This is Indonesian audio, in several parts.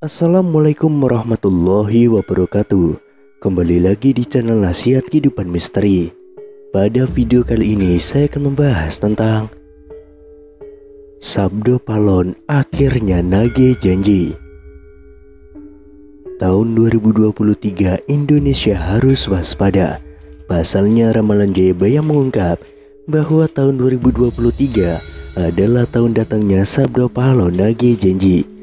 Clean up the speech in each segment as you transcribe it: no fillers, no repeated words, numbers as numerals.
Assalamualaikum warahmatullahi wabarakatuh. Kembali lagi di channel Nasihat Kehidupan Misteri. Pada video kali ini saya akan membahas tentang Sabdo Palon akhirnya nagih janji. Tahun 2023 Indonesia harus waspada. Pasalnya ramalan Jayabaya mengungkap bahwa tahun 2023 adalah tahun datangnya Sabdo Palon nagih janji.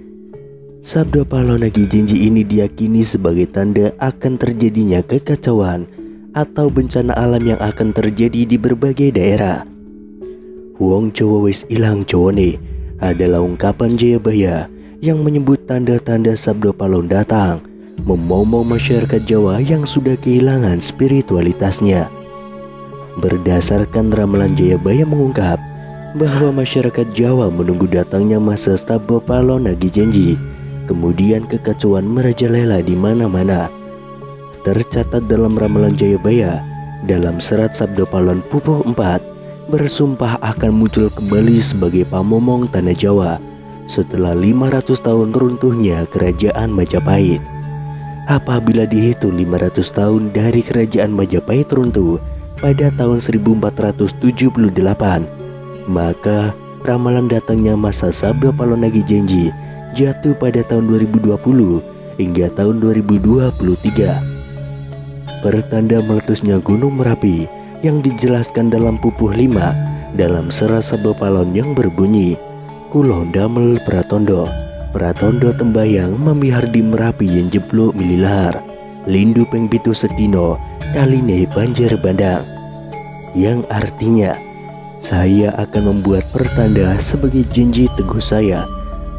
Sabdo Palon nagih janji ini diyakini sebagai tanda akan terjadinya kekacauan atau bencana alam yang akan terjadi di berbagai daerah. Wong Jawa wis ilang Jawane adalah ungkapan Jayabaya yang menyebut tanda-tanda Sabdo Palon datang, memomong masyarakat Jawa yang sudah kehilangan spiritualitasnya. Berdasarkan ramalan Jayabaya mengungkap bahwa masyarakat Jawa menunggu datangnya masa Sabdo Palon nagih janji. Kemudian kekacauan merajalela di mana-mana. Tercatat dalam ramalan Jayabaya, dalam serat Sabdo Palon Pupuh 4 bersumpah akan muncul kembali sebagai pamomong tanah Jawa setelah 500 tahun runtuhnya kerajaan Majapahit. Apabila dihitung 500 tahun dari kerajaan Majapahit runtuh pada tahun 1478, maka ramalan datangnya masa Sabdo Palon nagih janji jatuh pada tahun 2020 hingga tahun 2023. Pertanda meletusnya Gunung Merapi yang dijelaskan dalam Pupuh 5 dalam serat Sabdo Palon yang berbunyi, Kulo damel pratondo, pratondo tembayang memihar di Merapi yang jeblok mililahar, lindu peng pitu sedino kaline banjir bandang. Yang artinya, saya akan membuat pertanda sebagai janji teguh saya.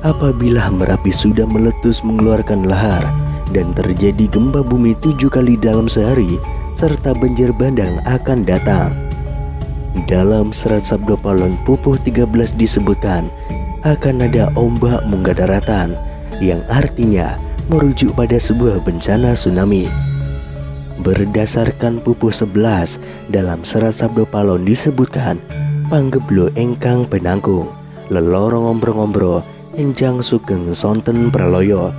Apabila Merapi sudah meletus mengeluarkan lahar dan terjadi gempa bumi 7 kali dalam sehari serta banjir bandang akan datang. Dalam serat Sabdo Palon Pupuh 13 disebutkan akan ada ombak munggah daratan yang artinya merujuk pada sebuah bencana tsunami. Berdasarkan Pupuh 11 dalam serat Sabdo Palon disebutkan panggeblo engkang penanggung lelorong ombro-ombro enjang sugeng sonten praloyo,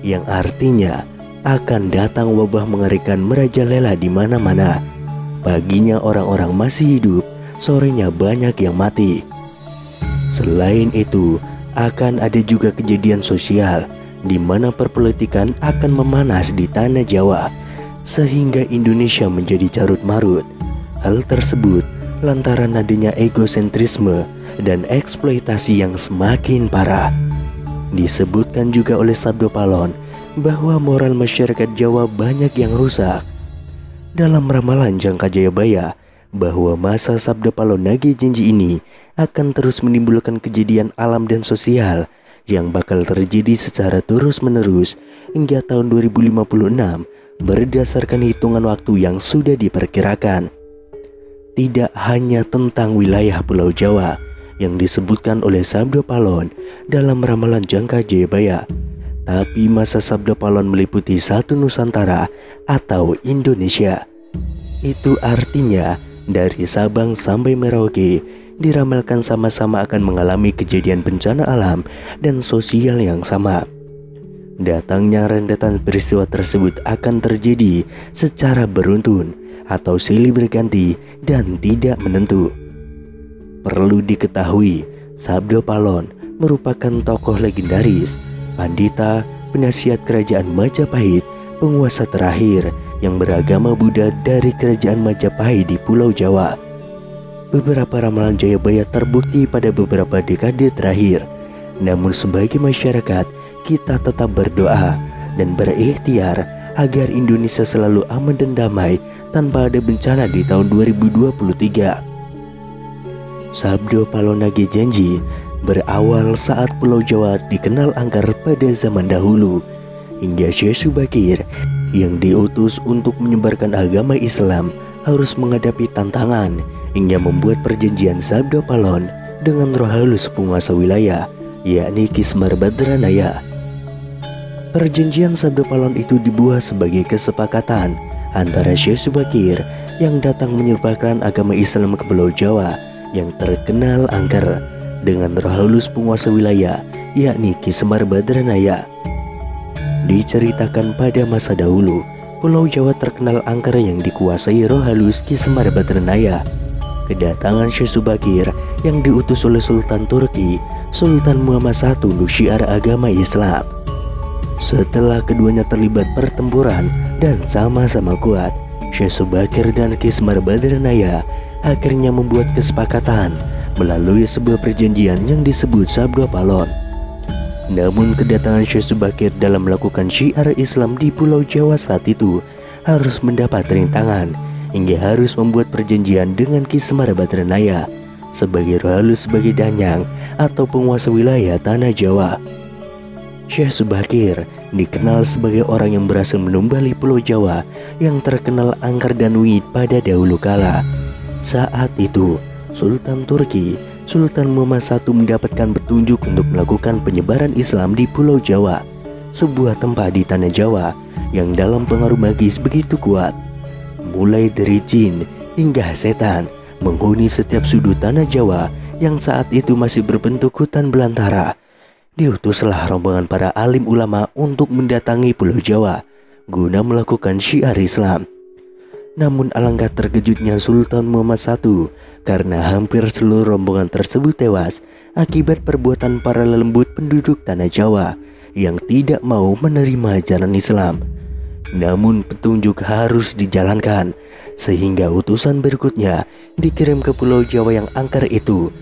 yang artinya akan datang wabah mengerikan merajalela di mana-mana. Paginya orang-orang masih hidup, sorenya banyak yang mati. Selain itu, akan ada juga kejadian sosial di mana perpolitikan akan memanas di tanah Jawa sehingga Indonesia menjadi carut marut. Hal tersebut lantaran adanya egosentrisme dan eksploitasi yang semakin parah. Disebutkan juga oleh Sabdo Palon bahwa moral masyarakat Jawa banyak yang rusak. Dalam ramalan jangka Jayabaya bahwa masa Sabdo Palon nagih janji ini akan terus menimbulkan kejadian alam dan sosial yang bakal terjadi secara terus-menerus hingga tahun 2056 berdasarkan hitungan waktu yang sudah diperkirakan. Tidak hanya tentang wilayah Pulau Jawa yang disebutkan oleh Sabdo Palon dalam ramalan jangka Jayabaya, tapi masa Sabdo Palon meliputi satu Nusantara atau Indonesia. Itu artinya dari Sabang sampai Merauke diramalkan sama-sama akan mengalami kejadian bencana alam dan sosial yang sama. Datangnya rentetan peristiwa tersebut akan terjadi secara beruntun atau silih berganti dan tidak menentu. Perlu diketahui, Sabdo Palon merupakan tokoh legendaris, pandita, penasihat kerajaan Majapahit, penguasa terakhir yang beragama Buddha dari kerajaan Majapahit di Pulau Jawa. Beberapa ramalan Jayabaya terbukti pada beberapa dekade terakhir. Namun sebagai masyarakat, kita tetap berdoa dan berikhtiar agar Indonesia selalu aman dan damai tanpa ada bencana di tahun 2023. Sabdo Palon nagih janji berawal saat Pulau Jawa dikenal angker pada zaman dahulu, hingga Syekh Subakir yang diutus untuk menyebarkan agama Islam harus menghadapi tantangan hingga membuat perjanjian Sabdo Palon dengan roh halus penguasa wilayah, yakni Ki Semar Badranaya. Perjanjian Sabdo Palon itu dibuat sebagai kesepakatan antara Syekh Subakir yang datang menyebarkan agama Islam ke Pulau Jawa yang terkenal angker dengan roh halus penguasa wilayah, yakni Ki Semar Badranaya. Diceritakan pada masa dahulu, Pulau Jawa terkenal angker yang dikuasai roh halus Ki Semar Badranaya. Kedatangan Syekh Subakir yang diutus oleh Sultan Turki, Sultan Muhammad I untuk syiar agama Islam. Setelah keduanya terlibat pertempuran dan sama-sama kuat, Syekh Subakir dan Ki Semar Badranaya akhirnya membuat kesepakatan melalui sebuah perjanjian yang disebut Sabdo Palon. Namun kedatangan Syekh Subakir dalam melakukan syiar Islam di Pulau Jawa saat itu harus mendapat rintangan hingga harus membuat perjanjian dengan Ki Semar Badranaya sebagai roh halus sebagai danyang atau penguasa wilayah tanah Jawa. Syekh Subakir dikenal sebagai orang yang berhasil menumbali Pulau Jawa yang terkenal angker dan wingit pada dahulu kala. Saat itu, Sultan Turki, Sultan Muhammad I mendapatkan petunjuk untuk melakukan penyebaran Islam di Pulau Jawa, sebuah tempat di tanah Jawa yang dalam pengaruh magis begitu kuat. Mulai dari jin hingga setan menghuni setiap sudut tanah Jawa yang saat itu masih berbentuk hutan belantara. Diutuslah rombongan para alim ulama untuk mendatangi Pulau Jawa guna melakukan syiar Islam. Namun alangkah terkejutnya Sultan Muhammad I karena hampir seluruh rombongan tersebut tewas akibat perbuatan para lelembut penduduk tanah Jawa yang tidak mau menerima ajaran Islam. Namun petunjuk harus dijalankan, sehingga utusan berikutnya dikirim ke Pulau Jawa yang angker itu.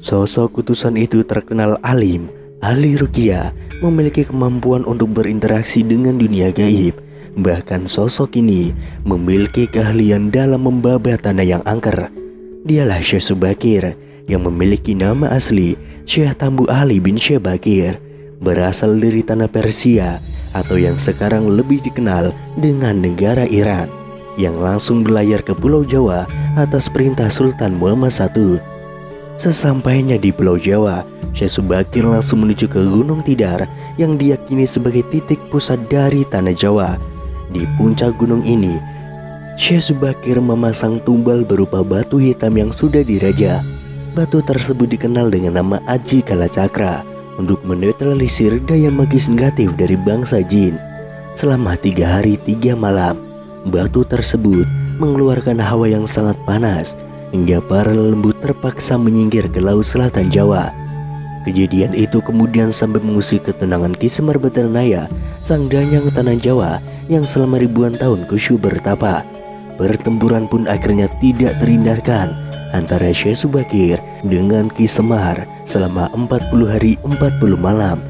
Sosok utusan itu terkenal alim, ahli ruqyah, memiliki kemampuan untuk berinteraksi dengan dunia gaib. Bahkan sosok ini memiliki keahlian dalam membaba tanah yang angker. Dialah Syekh Subakir yang memiliki nama asli Syekh Tambu Ali bin Syekh Bakir, berasal dari tanah Persia atau yang sekarang lebih dikenal dengan negara Iran, yang langsung berlayar ke Pulau Jawa atas perintah Sultan Muhammad I. Sesampainya di Pulau Jawa, Syekh Subakir langsung menuju ke Gunung Tidar yang diyakini sebagai titik pusat dari tanah Jawa. Di puncak gunung ini, Syekh Subakir memasang tumbal berupa batu hitam yang sudah diraja. Batu tersebut dikenal dengan nama Aji Kalacakra untuk menetralisir daya magis negatif dari bangsa jin. Selama 3 hari 3 malam, batu tersebut mengeluarkan hawa yang sangat panas hingga para lembut terpaksa menyingkir ke Laut Selatan Jawa. Kejadian itu kemudian sampai mengusik ketenangan Ki Semar Badranaya, sang danyang tanah Jawa yang selama ribuan tahun khusyuk bertapa. Pertempuran pun akhirnya tidak terhindarkan antara Syekh Subakir dengan Ki Semar selama 40 hari 40 malam.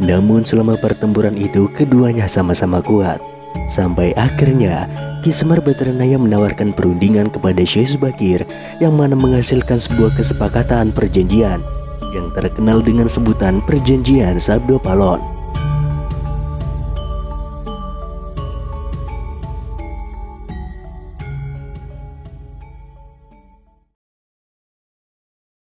Namun selama pertempuran itu keduanya sama-sama kuat, sampai akhirnya Ki Semar Badranaya menawarkan perundingan kepada Syekh Subakir yang mana menghasilkan sebuah kesepakatan perjanjian yang terkenal dengan sebutan Perjanjian Sabdo Palon.